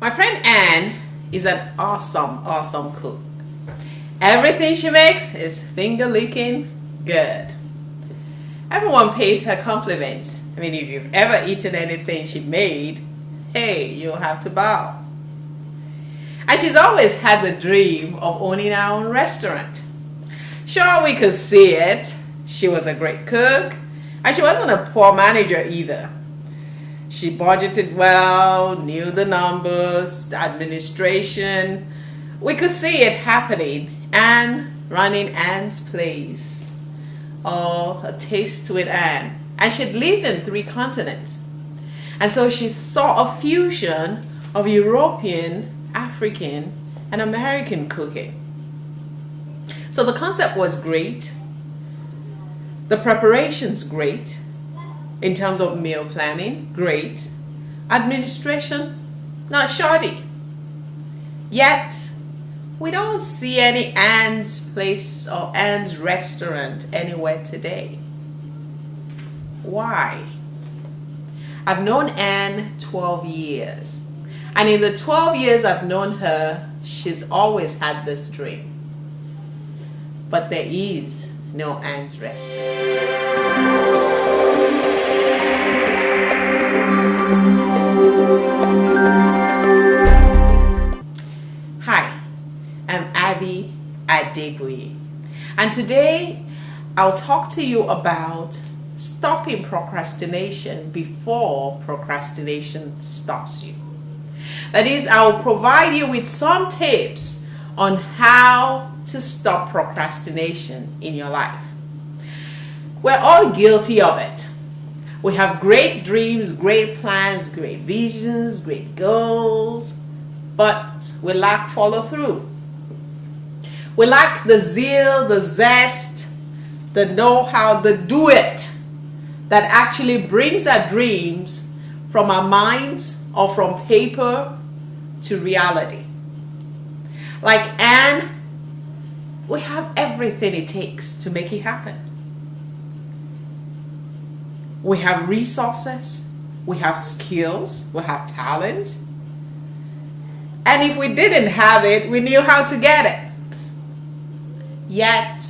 My friend Anne is an awesome cook. Everything she makes is finger-licking good. Everyone pays her compliments. I mean, if you've ever eaten anything she made, hey, you'll have to bow. And she's always had the dream of owning her own restaurant. Sure, we could see it. She was a great cook, and she wasn't a poor manager either. She budgeted well, knew the numbers, the administration. We could see it happening. Anne running Anne's place. Oh, a taste with Anne. And she'd lived in 3 continents. And so she saw a fusion of European, African, and American cooking. So the concept was great. The preparation's great. In terms of meal planning, great. Administration, not shoddy. Yet, we don't see any Anne's place or Anne's restaurant anywhere today. Why? I've known Anne 12 years. And in the 12 years I've known her, she's always had this dream. But there is no Anne's restaurant. Hi, I'm Adi Adegui, and today I'll talk to you about stopping procrastination before procrastination stops you. That is, I'll provide you with some tips on how to stop procrastination in your life. We're all guilty of it. We have great dreams, great plans, great visions, great goals, but we lack follow through. We lack the zeal, the zest, the know-how, the do it that actually brings our dreams from our minds or from paper to reality. Like Anne, we have everything it takes to make it happen. We have resources, we have skills, we have talent. And if we didn't have it, we knew how to get it. Yet,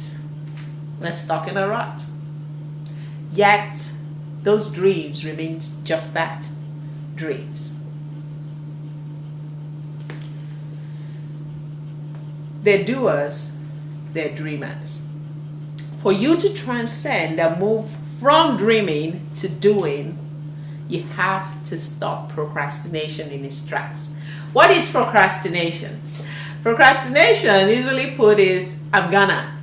we're stuck in a rut. Yet, those dreams remain just that, dreams. They're doers, they're dreamers. For you to transcend and move from dreaming to doing, you have to stop procrastination in its tracks. What is procrastination? Procrastination, usually put, is I'm gonna.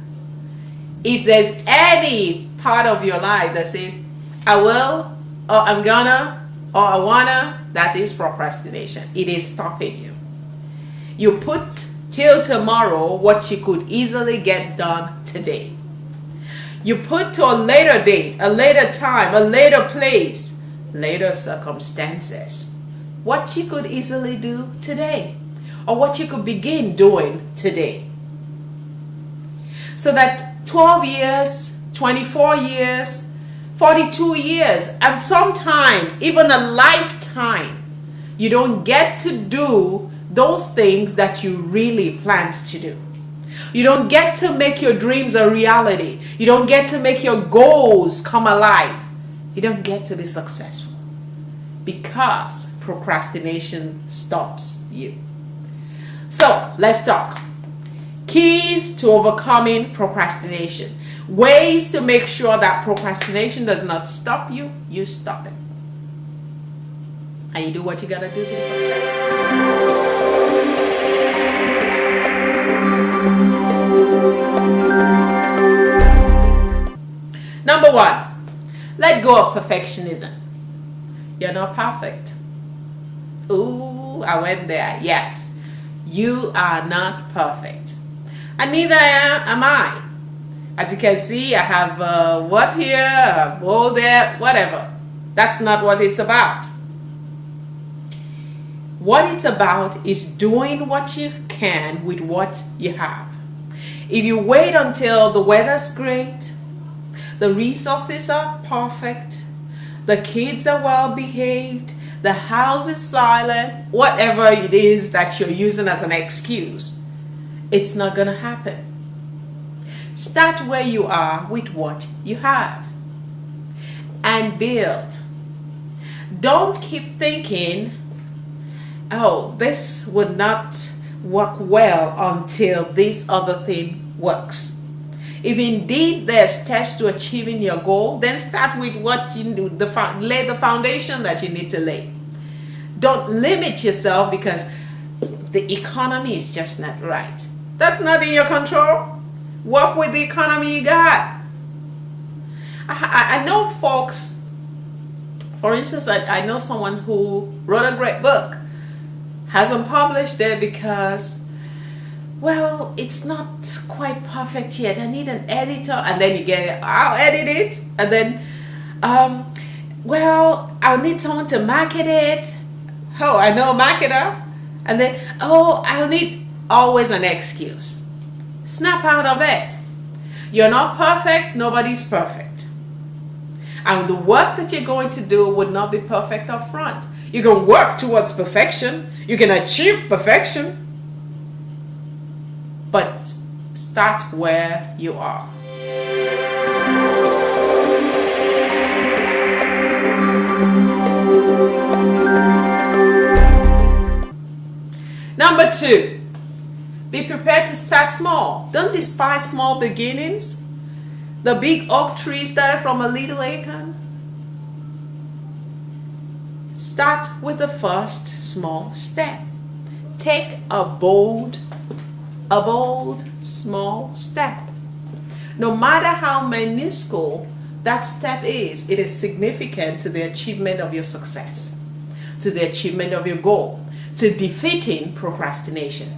If there's any part of your life that says I will, or I'm gonna, or I wanna, that is procrastination. It is stopping you. You put till tomorrow what you could easily get done today. You put to a later date, a later time, a later place, later circumstances, what you could easily do today, or what you could begin doing today. So that 12 years, 24 years, 42 years, and sometimes even a lifetime, you don't get to do those things that you really planned to do. You don't get to make your dreams a reality. You don't get to make your goals come alive. You don't get to be successful because procrastination stops you. So let's talk. Keys to overcoming procrastination. Ways to make sure that procrastination does not stop you. You stop it. And you do what you gotta do to be successful. Number 1, let go of perfectionism. You're not perfect. Ooh, I went there. Yes, you are not perfect. And neither am I. As you can see, I have a what here, a wall there, whatever. That's not what it's about. What it's about is doing what you can with what you have. If you wait until the weather's great, the resources are perfect, the kids are well behaved, the house is silent, whatever it is that you're using as an excuse, it's not going to happen. Start where you are with what you have and build. Don't keep thinking, oh, this would not work well until this other thing works. If indeed there are steps to achieving your goal, then start with what you do, lay the foundation that you need to lay. Don't limit yourself because the economy is just not right. That's not in your control. Work with the economy you got. I know folks, for instance, I know someone who wrote a great book, hasn't published it because, well, it's not quite perfect yet. I need an editor. And then you get, I'll edit it. And then, well, I'll need someone to market it. Oh, I know a marketer. And then, oh, I'll need always an excuse. Snap out of it. You're not perfect. Nobody's perfect. And the work that you're going to do would not be perfect up front. You can work towards perfection. You can achieve perfection. But start where you are. Number 2, be prepared to start small. Don't despise small beginnings. The big oak tree started from a little acorn. Start with the first small step. Take a bold, small step. No matter how minuscule that step is, it is significant to the achievement of your success, to the achievement of your goal, to defeating procrastination.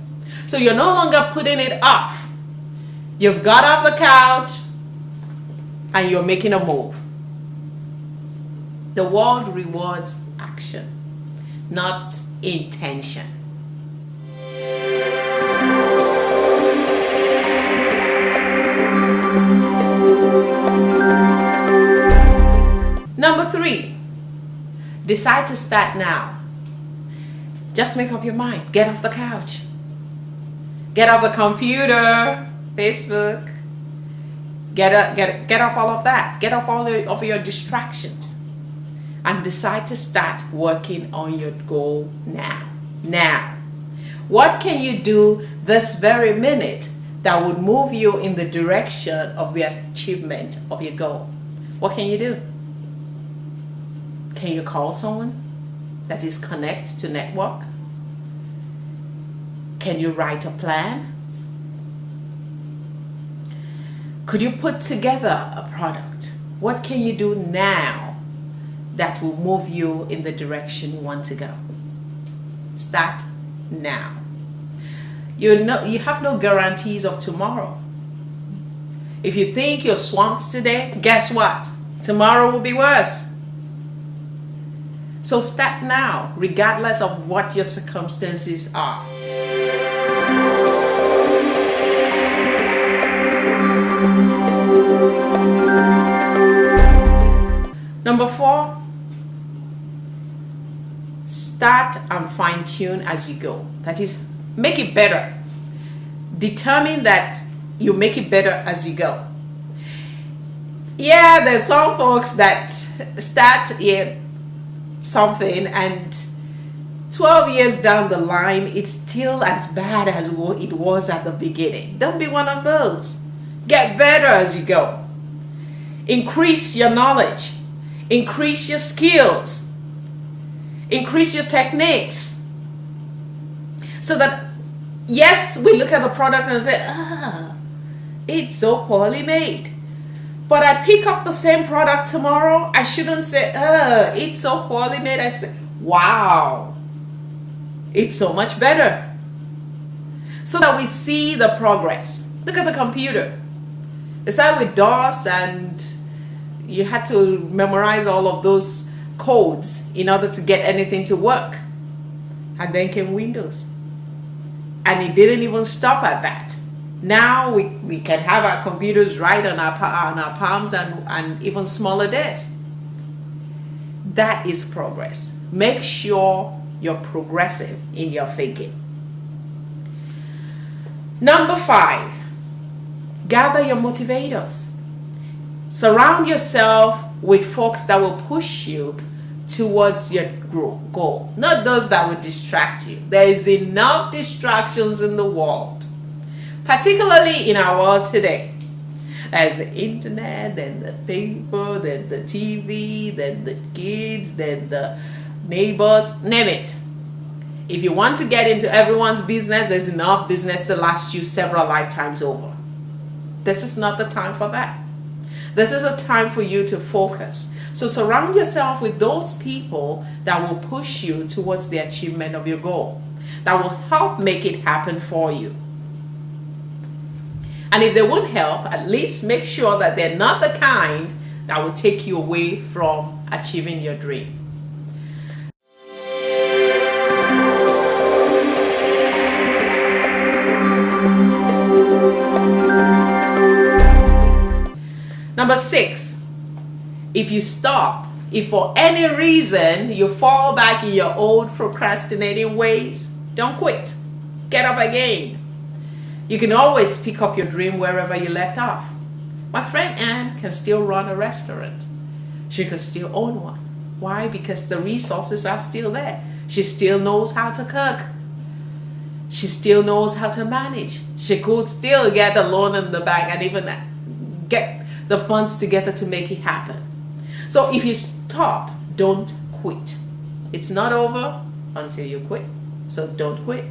So you're no longer putting it off. You've got off the couch and you're making a move. The world rewards action, not intention. Number 3, decide to start now. Just make up your mind. Get off the couch. Get off the computer, Facebook. Get off all of that. Get off all of your distractions. And decide to start working on your goal now. Now. What can you do this very minute that would move you in the direction of the achievement of your goal? What can you do? Can you call someone? That is, connect to network. Can you write a plan? Could you put together a product? What can you do now that will move you in the direction you want to go? Start now. You have no guarantees of tomorrow. If you think you're swamped today, guess what? Tomorrow will be worse. So start now, regardless of what your circumstances are. Number 4, start and fine-tune as you go. That is, make it better. Determine that you make it better as you go. Yeah, there's some folks that start something and 12 years down the line, it's still as bad as it was at the beginning. Don't be one of those. Get better as you go. Increase your knowledge. Increase your skills. Increase your techniques. So that, yes, we look at the product and say, it's so poorly made. But I pick up the same product tomorrow, I shouldn't say, it's so poorly made. I say, wow, it's so much better. So that we see the progress. Look at the computer. It started with DOS and you had to memorize all of those codes in order to get anything to work. And then came Windows. And it didn't even stop at that. Now we can have our computers right on our palms and even smaller desks. That is progress. Make sure you're progressive in your thinking. Number 5, gather your motivators. Surround yourself with folks that will push you towards your goal, not those that will distract you. There is enough distractions in the world, particularly in our world today. There's the internet, then the paper, then the TV, then the kids, then the neighbors, name it. If you want to get into everyone's business, there's enough business to last you several lifetimes over. This is not the time for that. This is a time for you to focus. So surround yourself with those people that will push you towards the achievement of your goal, that will help make it happen for you. And if they won't help, at least make sure that they're not the kind that will take you away from achieving your dream. Number 6, if you stop, if for any reason you fall back in your old procrastinating ways, don't quit. Get up again. You can always pick up your dream wherever you left off. My friend Anne can still run a restaurant. She can still own one. Why? Because the resources are still there. She still knows how to cook. She still knows how to manage. She could still get a loan in the bank and even get the funds together to make it happen. So if you stop, don't quit. It's not over until you quit. So don't quit.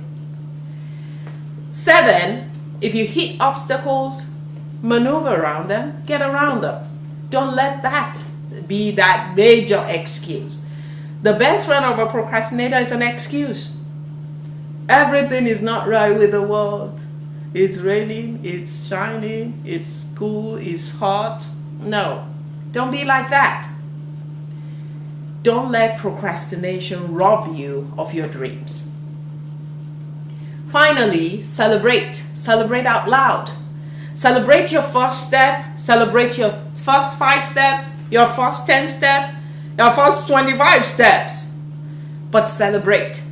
7, if you hit obstacles, maneuver around them, get around them. Don't let that be that major excuse. The best friend of a procrastinator is an excuse. Everything is not right with the world. It's raining, it's shining, it's cool, it's hot. No, don't be like that. Don't let procrastination rob you of your dreams. Finally, celebrate. Celebrate out loud. Celebrate your first step. Celebrate your first 5 steps, your first 10 steps, your first 25 steps. But celebrate.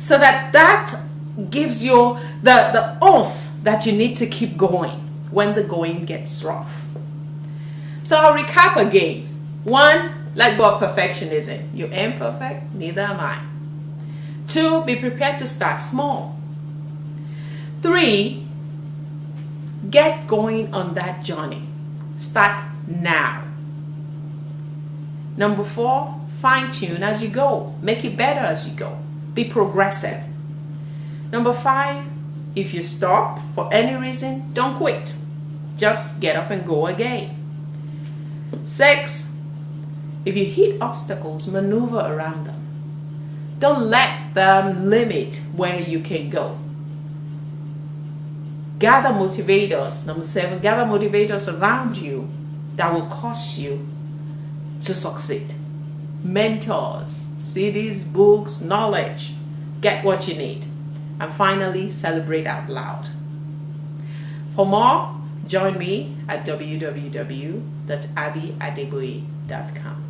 So that gives you the oomph that you need to keep going when the going gets rough. So I'll recap again. 1, let go of perfectionism. You ain't perfect, neither am I. 2, be prepared to start small. 3, get going on that journey. Start now. Number 4, fine-tune as you go. Make it better as you go. Be progressive. Number 5, if you stop for any reason, don't quit. Just get up and go again. 6, if you hit obstacles, maneuver around them. Don't let them limit where you can go. Gather motivators. Number 7, gather motivators around you that will cause you to succeed. Mentors, CDs, books, knowledge. Get what you need. And finally, celebrate out loud. For more, join me at www.abiadeboye.com.